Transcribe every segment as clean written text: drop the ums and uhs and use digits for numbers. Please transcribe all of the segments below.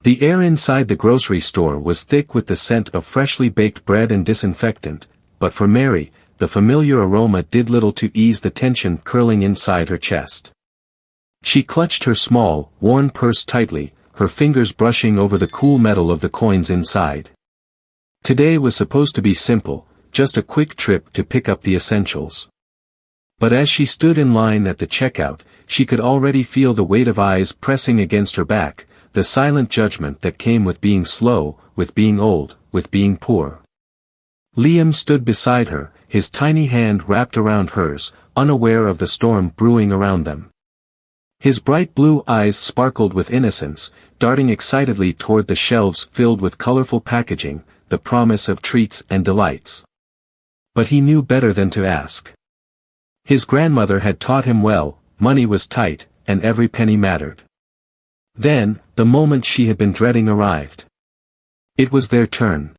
The air inside the grocery store was thick with the scent of freshly baked bread and disinfectant, but for Mary, the familiar aroma did little to ease the tension curling inside her chest. She clutched her small, worn purse tightly, her fingers brushing over the cool metal of the coins inside. Today was supposed to be simple, just a quick trip to pick up the essentials. But as she stood in line at the checkout, she could already feel the weight of eyes pressing against her back, the silent judgment that came with being slow, with being old, with being poor. Liam stood beside her, his tiny hand wrapped around hers, unaware of the storm brewing around them. His bright blue eyes sparkled with innocence, darting excitedly toward the shelves filled with colorful packaging, the promise of treats and delights. But he knew better than to ask. His grandmother had taught him well, money was tight, and every penny mattered. Then, the moment she had been dreading arrived. It was their turn.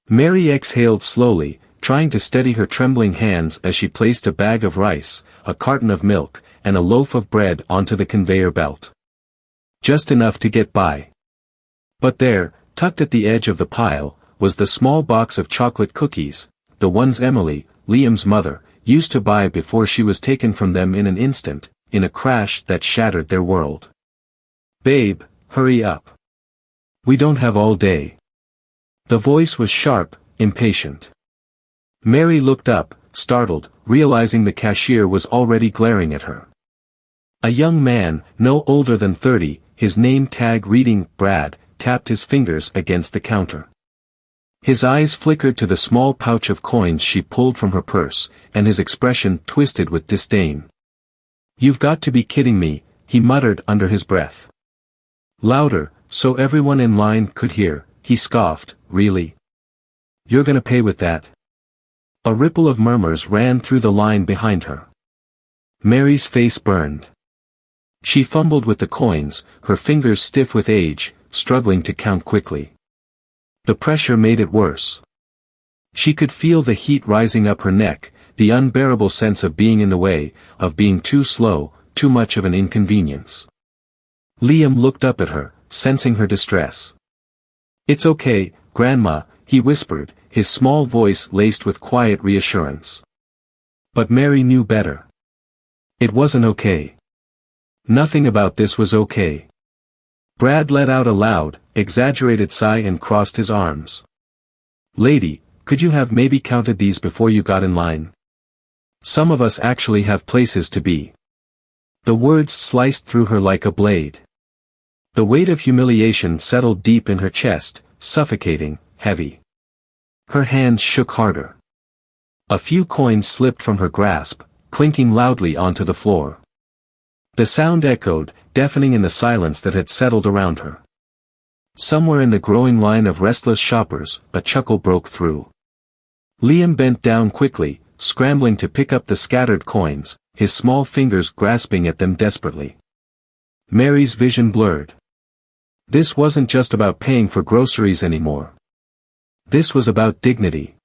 Mary exhaled slowly, trying to steady her trembling hands as she placed a bag of rice, a carton of milk, and a loaf of bread onto the conveyor belt. Just enough to get by. But there, tucked at the edge of the pile, was the small box of chocolate cookies, the ones Emily, Liam's mother, used to buy before she was taken from them in an instant, in a crash that shattered their world. "Babe, hurry up. We don't have all day." The voice was sharp, impatient. Mary looked up, startled, realizing the cashier was already glaring at her. A young man, no older than 30, his name tag reading, Brad, tapped his fingers against the counter. His eyes flickered to the small pouch of coins she pulled from her purse, and his expression twisted with disdain. "You've got to be kidding me," he muttered under his breath. Louder, so everyone in line could hear, he scoffed, "Really? You're gonna pay with that?" A ripple of murmurs ran through the line behind her. Mary's face burned. She fumbled with the coins, her fingers stiff with age, struggling to count quickly. The pressure made it worse. She could feel the heat rising up her neck, the unbearable sense of being in the way, of being too slow, too much of an inconvenience. Liam looked up at her, sensing her distress. "It's okay, Grandma," he whispered, his small voice laced with quiet reassurance. But Mary knew better. It wasn't okay. Nothing about this was okay. Brad let out a loud, exaggerated sigh and crossed his arms. "Lady, could you have maybe counted these before you got in line? Some of us actually have places to be." The words sliced through her like a blade. The weight of humiliation settled deep in her chest, suffocating, heavy. Her hands shook harder. A few coins slipped from her grasp, clinking loudly onto the floor. The sound echoed, deafening in the silence that had settled around her. Somewhere in the growing line of restless shoppers, a chuckle broke through. Liam bent down quickly, scrambling to pick up the scattered coins, his small fingers grasping at them desperately. Mary's vision blurred. This wasn't just about paying for groceries anymore. This was about dignity.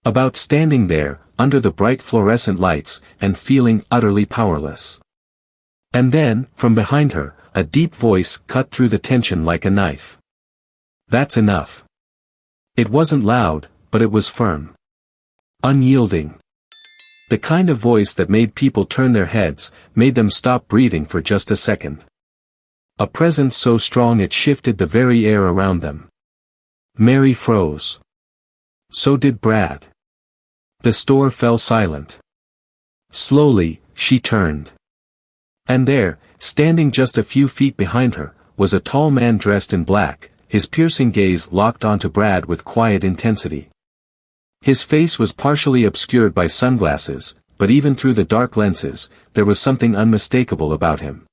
About standing there, under the bright fluorescent lights, and feeling utterly powerless. And then, from behind her, a deep voice cut through the tension like a knife. "That's enough." It wasn't loud, but it was firm. Unyielding. The kind of voice that made people turn their heads, made them stop breathing for just a second. A presence so strong it shifted the very air around them. Mary froze. So did Brad. The store fell silent. Slowly, she turned. And there, standing just a few feet behind her, was a tall man dressed in black, his piercing gaze locked onto Brad with quiet intensity. His face was partially obscured by sunglasses, but even through the dark lenses, there was something unmistakable about him.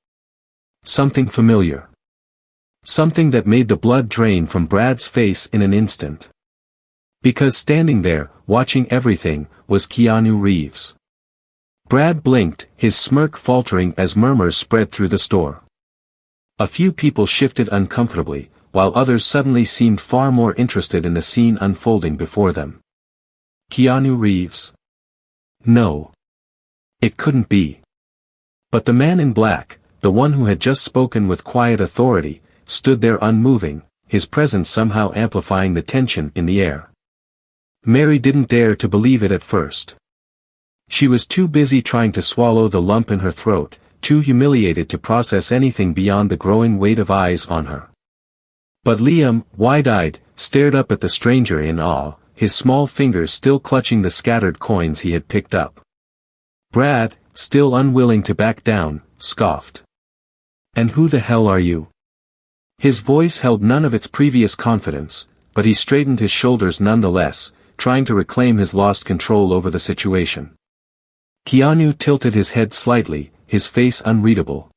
Something familiar. Something that made the blood drain from Brad's face in an instant. Because standing there, watching everything, was Keanu Reeves. Brad blinked, his smirk faltering as murmurs spread through the store. A few people shifted uncomfortably, while others suddenly seemed far more interested in the scene unfolding before them. Keanu Reeves? No. It couldn't be. But the man in black, the one who had just spoken with quiet authority, stood there unmoving, his presence somehow amplifying the tension in the air. Mary didn't dare to believe it at first. She was too busy trying to swallow the lump in her throat, too humiliated to process anything beyond the growing weight of eyes on her. But Liam, wide-eyed, stared up at the stranger in awe, his small fingers still clutching the scattered coins he had picked up. Brad, still unwilling to back down, scoffed. "And who the hell are you?" His voice held none of its previous confidence, but he straightened his shoulders nonetheless, trying to reclaim his lost control over the situation. Keanu tilted his head slightly, his face unreadable.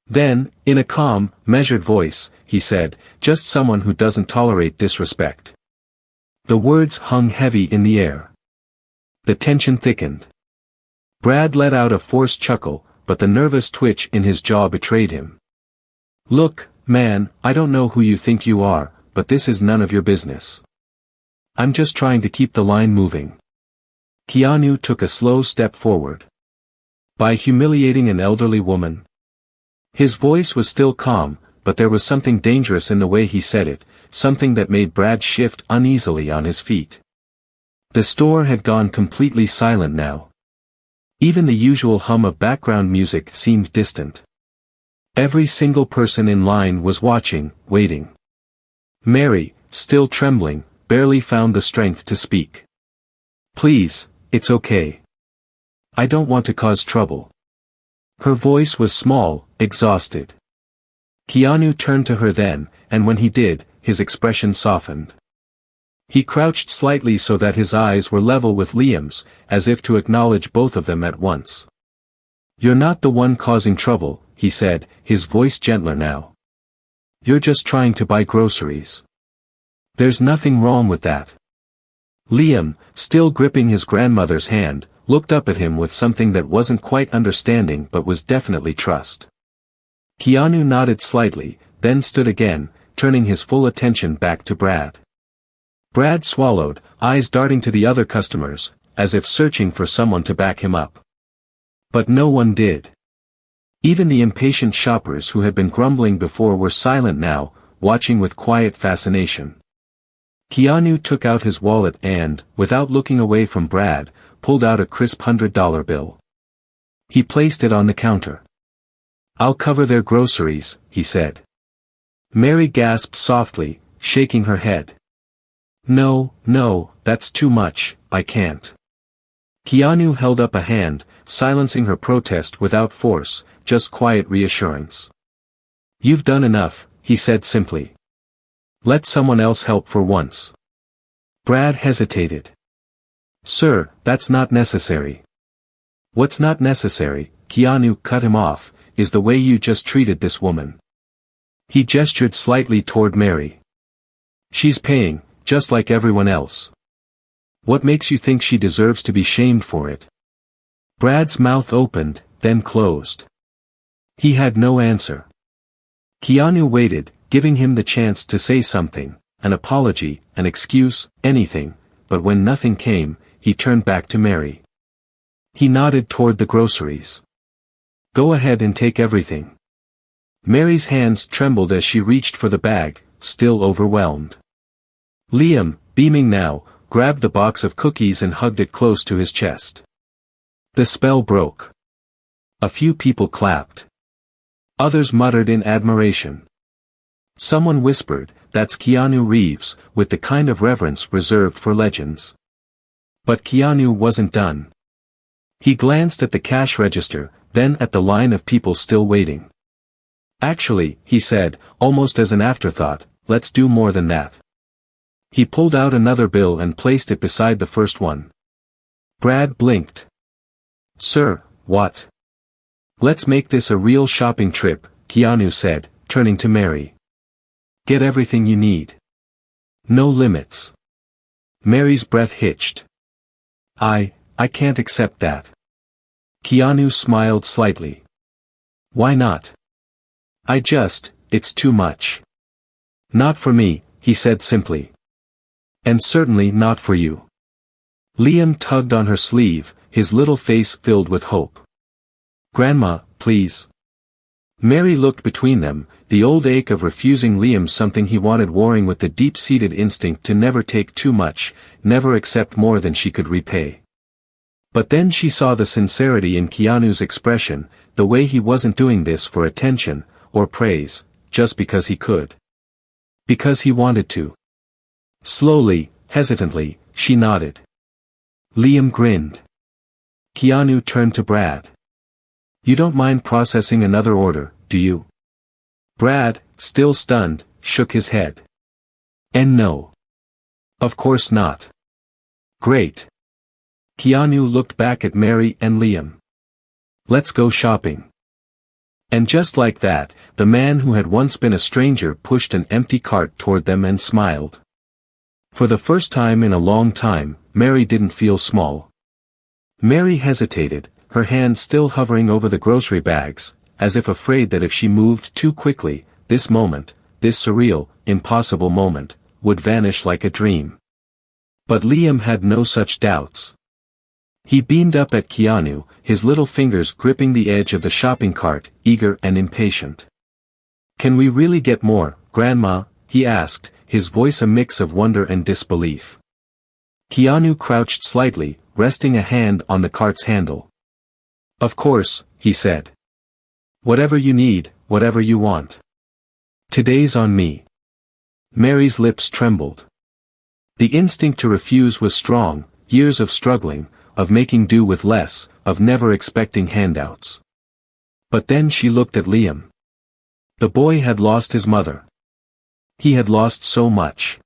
Then, in a calm, measured voice, he said, "Just someone who doesn't tolerate disrespect." The words hung heavy in the air. The tension thickened. Brad let out a forced chuckle, but the nervous twitch in his jaw betrayed him. "Look, man, I don't know who you think you are, but this is none of your business. I'm just trying to keep the line moving." Keanu took a slow step forward. "By humiliating an elderly woman?" His voice was still calm, but there was something dangerous in the way he said it, something that made Brad shift uneasily on his feet. The store had gone completely silent now. Even the usual hum of background music seemed distant. Every single person in line was watching, waiting. Mary, still trembling, barely found the strength to speak. "Please, it's okay. I don't want to cause trouble." Her voice was small, exhausted. Keanu turned to her then, and when he did, his expression softened. He crouched slightly so that his eyes were level with Liam's, as if to acknowledge both of them at once. "You're not the one causing trouble," he said, his voice gentler now. "You're just trying to buy groceries. There's nothing wrong with that." Liam, still gripping his grandmother's hand, looked up at him with something that wasn't quite understanding but was definitely trust. Keanu nodded slightly, then stood again, turning his full attention back to Brad. Brad swallowed, eyes darting to the other customers, as if searching for someone to back him up. But no one did. Even the impatient shoppers who had been grumbling before were silent now, watching with quiet fascination. Keanu took out his wallet and, without looking away from Brad, pulled out a crisp $100 bill. He placed it on the counter. "I'll cover their groceries," he said. Mary gasped softly, shaking her head. "No, no, that's too much, I can't." Keanu held up a hand, silencing her protest without force, just quiet reassurance. "You've done enough," he said simply. "Let someone else help for once." Brad hesitated. "Sir, that's not necessary." "What's not necessary," Keanu cut him off, "is the way you just treated this woman." He gestured slightly toward Mary. "She's paying, just like everyone else. What makes you think she deserves to be shamed for it?" Brad's mouth opened, then closed. He had no answer. Keanu waited, giving him the chance to say something, an apology, an excuse, anything, but when nothing came, he turned back to Mary. He nodded toward the groceries. "Go ahead and take everything." Mary's hands trembled as she reached for the bag, still overwhelmed. Liam, beaming now, grabbed the box of cookies and hugged it close to his chest. The spell broke. A few people clapped. Others muttered in admiration. Someone whispered, "That's Keanu Reeves," with the kind of reverence reserved for legends. But Keanu wasn't done. He glanced at the cash register, then at the line of people still waiting. "Actually," he said, almost as an afterthought, "let's do more than that." He pulled out another bill and placed it beside the first one. Brad blinked. "Sir, what?" "Let's make this a real shopping trip," Keanu said, turning to Mary. "Get everything you need. No limits." Mary's breath hitched. I can't accept that." Keanu smiled slightly. "Why not?" It's too much." "Not for me," he said simply. "And certainly not for you." Liam tugged on her sleeve, his little face filled with hope. "Grandma, please." Mary looked between them, the old ache of refusing Liam something he wanted warring with the deep-seated instinct to never take too much, never accept more than she could repay. But then she saw the sincerity in Keanu's expression, the way he wasn't doing this for attention, or praise, just because he could. Because he wanted to. Slowly, hesitantly, she nodded. Liam grinned. Keanu turned to Brad. You don't mind processing another order, do you? Brad, still stunned, shook his head. And no. Of course not. Great. Keanu looked back at Mary and Liam. Let's go shopping. And just like that, the man who had once been a stranger pushed an empty cart toward them and smiled. For the first time in a long time, Mary didn't feel small. Mary hesitated, her hands still hovering over the grocery bags, as if afraid that if she moved too quickly, this moment, this surreal, impossible moment, would vanish like a dream. But Liam had no such doubts. He beamed up at Keanu, his little fingers gripping the edge of the shopping cart, eager and impatient. Can we really get more, Grandma? He asked, his voice a mix of wonder and disbelief. Keanu crouched slightly, resting a hand on the cart's handle. Of course, he said. Whatever you need, whatever you want. Today's on me. Mary's lips trembled. The instinct to refuse was strong, years of struggling, of making do with less, of never expecting handouts. But then she looked at Liam. The boy had lost his mother. He had lost so much.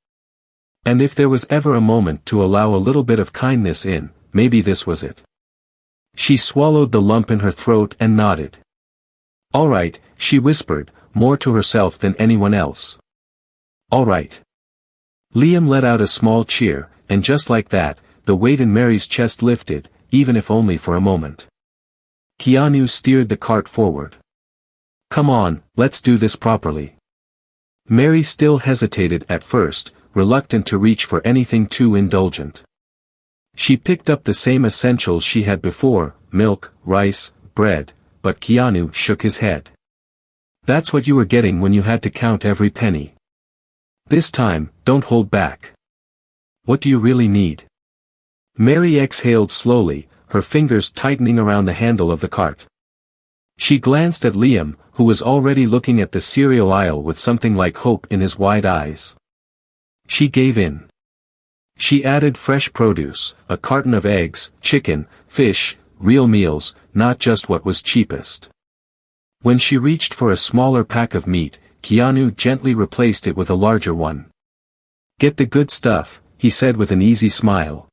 And if there was ever a moment to allow a little bit of kindness in, maybe this was it. She swallowed the lump in her throat and nodded. All right, she whispered, more to herself than anyone else. All right. Liam let out a small cheer, and just like that, the weight in Mary's chest lifted, even if only for a moment. Keanu steered the cart forward. Come on, let's do this properly. Mary still hesitated at first, reluctant to reach for anything too indulgent. She picked up the same essentials she had before, milk, rice, bread, but Keanu shook his head. That's what you were getting when you had to count every penny. This time, don't hold back. What do you really need? Mary exhaled slowly, her fingers tightening around the handle of the cart. She glanced at Liam, who was already looking at the cereal aisle with something like hope in his wide eyes. She gave in. She added fresh produce, a carton of eggs, chicken, fish, real meals, not just what was cheapest. When she reached for a smaller pack of meat, Keanu gently replaced it with a larger one. Get the good stuff, he said with an easy smile.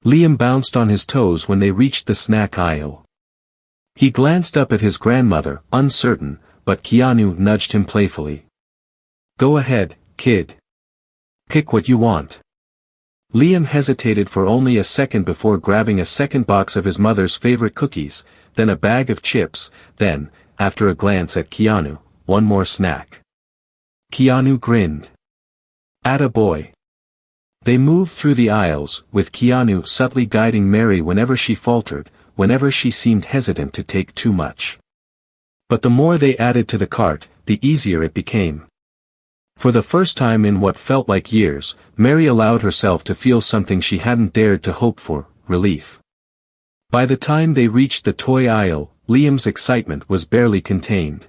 Liam bounced on his toes when they reached the snack aisle. He glanced up at his grandmother, uncertain, but Keanu nudged him playfully. Go ahead, kid. Pick what you want. Liam hesitated for only a second before grabbing a second box of his mother's favorite cookies, then a bag of chips, then, after a glance at Keanu, one more snack. Keanu grinned. Atta boy. They moved through the aisles, with Keanu subtly guiding Mary whenever she faltered, whenever she seemed hesitant to take too much. But the more they added to the cart, the easier it became. For the first time in what felt like years, Mary allowed herself to feel something she hadn't dared to hope for, relief. By the time they reached the toy aisle, Liam's excitement was barely contained.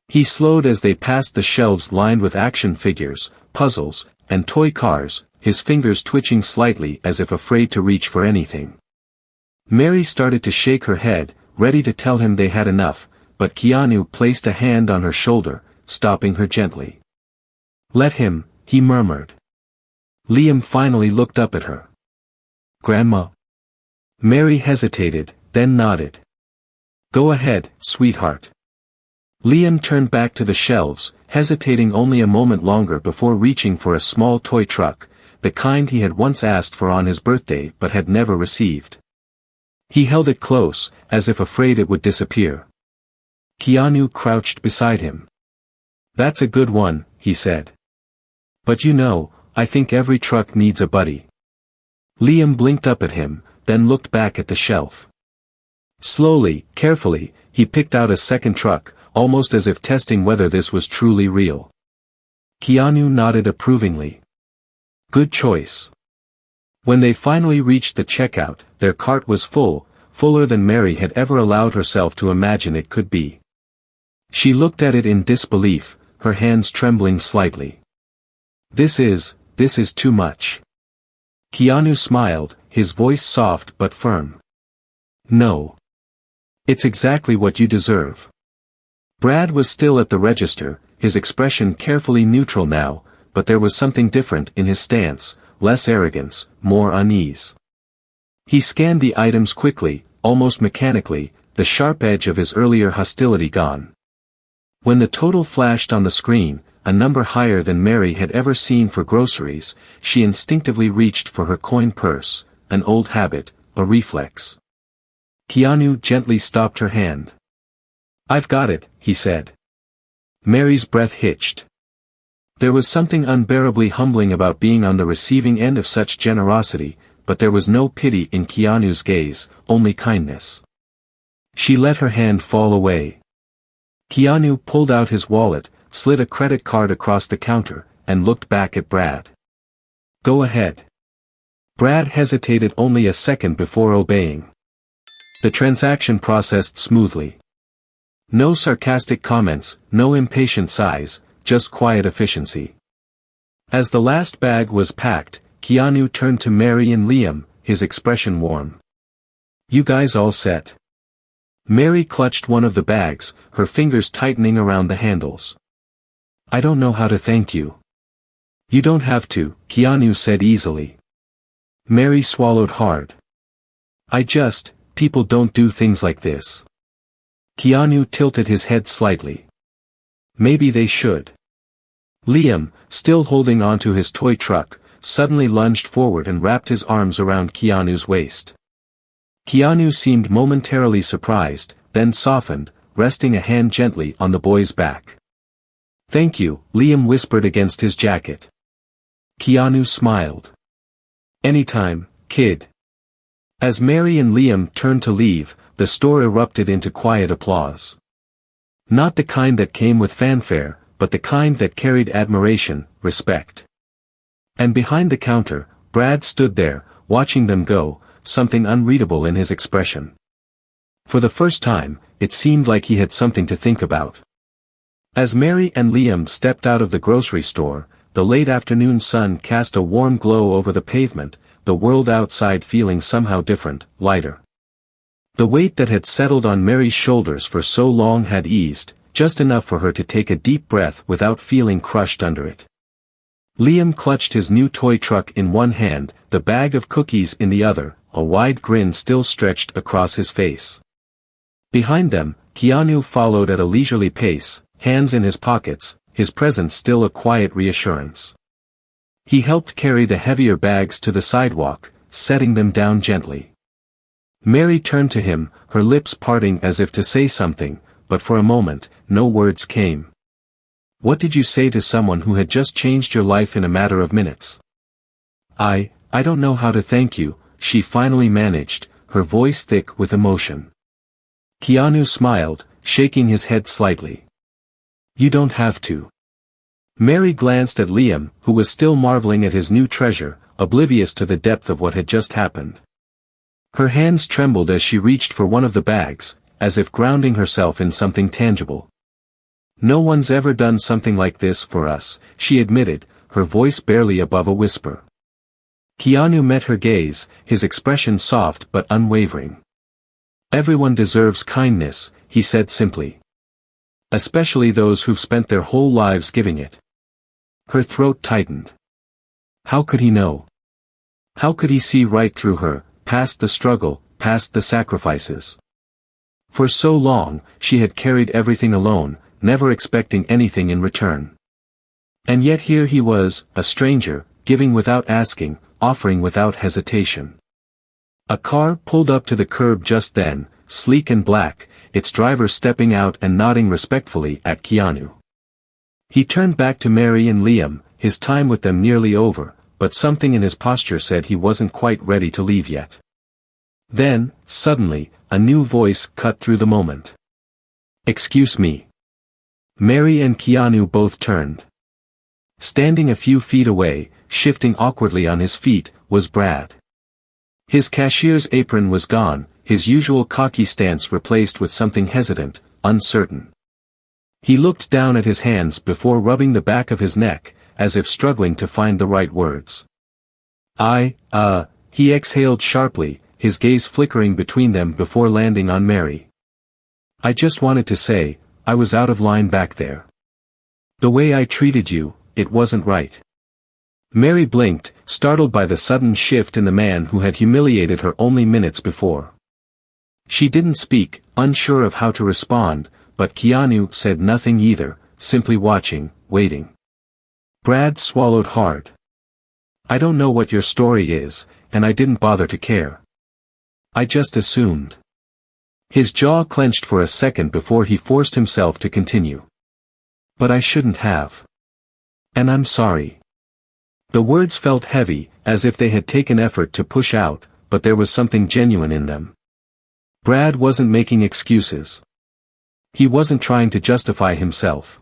He slowed as they passed the shelves lined with action figures, puzzles, and toy cars, his fingers twitching slightly as if afraid to reach for anything. Mary started to shake her head, ready to tell him they had enough, but Keanu placed a hand on her shoulder, stopping her gently. Let him, he murmured. Liam finally looked up at her. Grandma? Mary hesitated, then nodded. Go ahead, sweetheart. Liam turned back to the shelves, hesitating only a moment longer before reaching for a small toy truck, the kind he had once asked for on his birthday but had never received. He held it close, as if afraid it would disappear. Keanu crouched beside him. That's a good one, he said. But you know, I think every truck needs a buddy. Liam blinked up at him, then looked back at the shelf. Slowly, carefully, he picked out a second truck, almost as if testing whether this was truly real. Keanu nodded approvingly. Good choice. When they finally reached the checkout, their cart was full, fuller than Mary had ever allowed herself to imagine it could be. She looked at it in disbelief, her hands trembling slightly. This is too much. Keanu smiled, his voice soft but firm. No. It's exactly what you deserve. Brad was still at the register, his expression carefully neutral now, but there was something different in his stance, less arrogance, more unease. He scanned the items quickly, almost mechanically, the sharp edge of his earlier hostility gone. When the total flashed on the screen, a number higher than Mary had ever seen for groceries, she instinctively reached for her coin purse, an old habit, a reflex. Keanu gently stopped her hand. I've got it, he said. Mary's breath hitched. There was something unbearably humbling about being on the receiving end of such generosity, but there was no pity in Keanu's gaze, only kindness. She let her hand fall away. Keanu pulled out his wallet, slid a credit card across the counter, and looked back at Brad. Go ahead. Brad hesitated only a second before obeying. The transaction processed smoothly. No sarcastic comments, no impatient sighs, just quiet efficiency. As the last bag was packed, Keanu turned to Mary and Liam, his expression warm. You guys all set? Mary clutched one of the bags, her fingers tightening around the handles. I don't know how to thank you. You don't have to, Keanu said easily. Mary swallowed hard. People don't do things like this. Keanu tilted his head slightly. Maybe they should. Liam, still holding onto his toy truck, suddenly lunged forward and wrapped his arms around Keanu's waist. Keanu seemed momentarily surprised, then softened, resting a hand gently on the boy's back. Thank you, Liam whispered against his jacket. Keanu smiled. Anytime, kid. As Mary and Liam turned to leave, the store erupted into quiet applause. Not the kind that came with fanfare, but the kind that carried admiration, respect. And behind the counter, Brad stood there, watching them go, something unreadable in his expression. For the first time, it seemed like he had something to think about. As Mary and Liam stepped out of the grocery store, the late afternoon sun cast a warm glow over the pavement, the world outside feeling somehow different, lighter. The weight that had settled on Mary's shoulders for so long had eased, just enough for her to take a deep breath without feeling crushed under it. Liam clutched his new toy truck in one hand, the bag of cookies in the other, a wide grin still stretched across his face. Behind them, Keanu followed at a leisurely pace, hands in his pockets, his presence still a quiet reassurance. He helped carry the heavier bags to the sidewalk, setting them down gently. Mary turned to him, her lips parting as if to say something, but for a moment, no words came. What did you say to someone who had just changed your life in a matter of minutes? I don't know how to thank you, she finally managed, her voice thick with emotion. Keanu smiled, shaking his head slightly. You don't have to. Mary glanced at Liam, who was still marveling at his new treasure, oblivious to the depth of what had just happened. Her hands trembled as she reached for one of the bags, as if grounding herself in something tangible. No one's ever done something like this for us, she admitted, her voice barely above a whisper. Keanu met her gaze, his expression soft but unwavering. Everyone deserves kindness, he said simply. Especially those who've spent their whole lives giving it. Her throat tightened. How could he know? How could he see right through her, past the struggle, past the sacrifices? For so long, she had carried everything alone, never expecting anything in return. And yet here he was, a stranger, giving without asking, offering without hesitation. A car pulled up to the curb just then, sleek and black, its driver stepping out and nodding respectfully at Keanu. He turned back to Mary and Liam, his time with them nearly over, but something in his posture said he wasn't quite ready to leave yet. Then, suddenly, a new voice cut through the moment. Excuse me. Mary and Keanu both turned. Standing a few feet away, shifting awkwardly on his feet, was Brad. His cashier's apron was gone, his usual cocky stance replaced with something hesitant, uncertain. He looked down at his hands before rubbing the back of his neck, as if struggling to find the right words. He exhaled sharply, his gaze flickering between them before landing on Mary. I just wanted to say, I was out of line back there. The way I treated you, it wasn't right. Mary blinked, startled by the sudden shift in the man who had humiliated her only minutes before. She didn't speak, unsure of how to respond, but Keanu said nothing either, simply watching, waiting. Brad swallowed hard. I don't know what your story is, and I didn't bother to care. I just assumed. His jaw clenched for a second before he forced himself to continue. But I shouldn't have. And I'm sorry. The words felt heavy, as if they had taken effort to push out, but there was something genuine in them. Brad wasn't making excuses. He wasn't trying to justify himself.